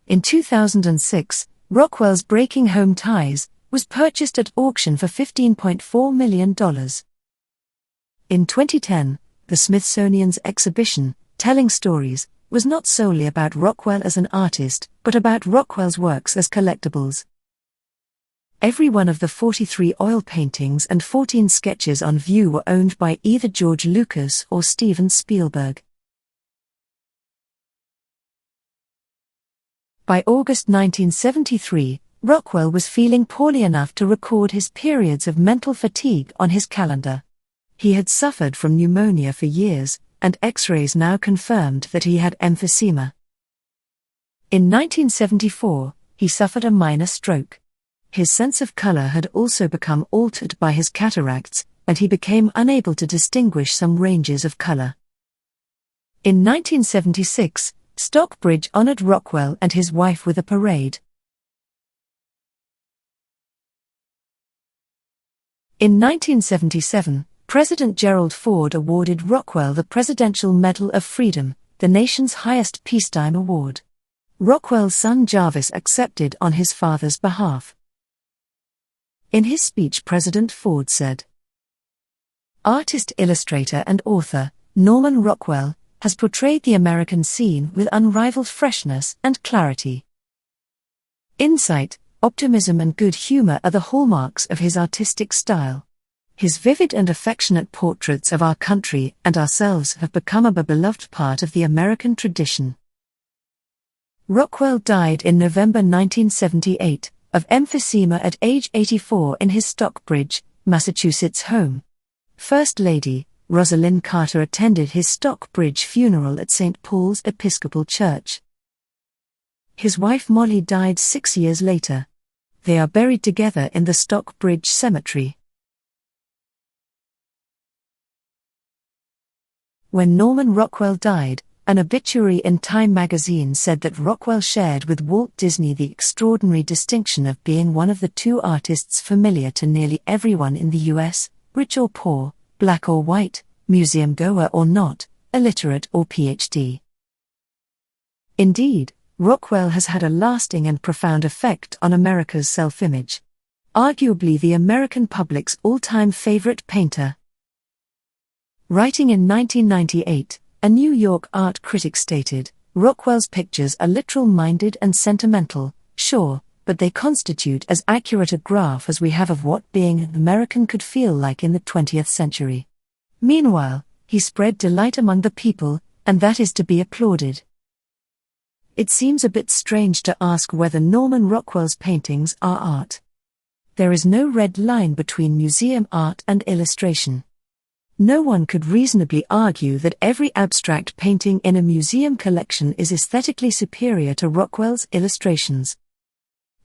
Speaker 1: In 2006, Rockwell's Breaking Home Ties was purchased at auction for $15.4 million. In 2010, the Smithsonian's exhibition, Telling Stories, was not solely about Rockwell as an artist, but about Rockwell's works as collectibles. Every one of the 43 oil paintings and 14 sketches on view were owned by either George Lucas or Steven Spielberg. By August 1973, Rockwell was feeling poorly enough to record his periods of mental fatigue on his calendar. He had suffered from pneumonia for years, and X-rays now confirmed that he had emphysema. In 1974, he suffered a minor stroke. His sense of color had also become altered by his cataracts, and he became unable to distinguish some ranges of color. In 1976, Stockbridge honored Rockwell and his wife with a parade. In 1977, President Gerald Ford awarded Rockwell the Presidential Medal of Freedom, the nation's highest peacetime award. Rockwell's son Jarvis accepted on his father's behalf. In his speech, President Ford said, "Artist, illustrator and author, Norman Rockwell, has portrayed the American scene with unrivaled freshness and clarity. Insight, optimism and good humor are the hallmarks of his artistic style. His vivid and affectionate portraits of our country and ourselves have become a beloved part of the American tradition." Rockwell died in November 1978, of emphysema at age 84 in his Stockbridge, Massachusetts home. First Lady Rosalind Carter attended his Stockbridge funeral at St. Paul's Episcopal Church. His wife Molly died 6 years later. They are buried together in the Stockbridge Cemetery. When Norman Rockwell died, an obituary in Time magazine said that Rockwell shared with Walt Disney the extraordinary distinction of being one of the two artists familiar to nearly everyone in the US, rich or poor, black or white, museum-goer or not, illiterate or PhD. Indeed, Rockwell has had a lasting and profound effect on America's self-image. Arguably the American public's all-time favorite painter. Writing in 1998, a New York art critic stated, "Rockwell's pictures are literal-minded and sentimental, sure, but they constitute as accurate a graph as we have of what being an American could feel like in the 20th century. Meanwhile, he spread delight among the people, and that is to be applauded." It seems a bit strange to ask whether Norman Rockwell's paintings are art. There is no red line between museum art and illustration. No one could reasonably argue that every abstract painting in a museum collection is aesthetically superior to Rockwell's illustrations.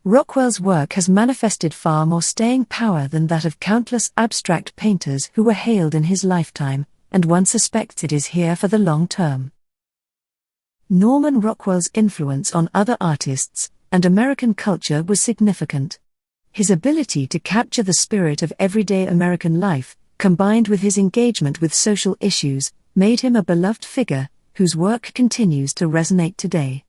Speaker 1: Rockwell's work has manifested far more staying power than that of countless abstract painters who were hailed in his lifetime, and one suspects it is here for the long term. Norman Rockwell's influence on other artists and American culture was significant. His ability to capture the spirit of everyday American life, combined with his engagement with social issues, made him a beloved figure, whose work continues to resonate today.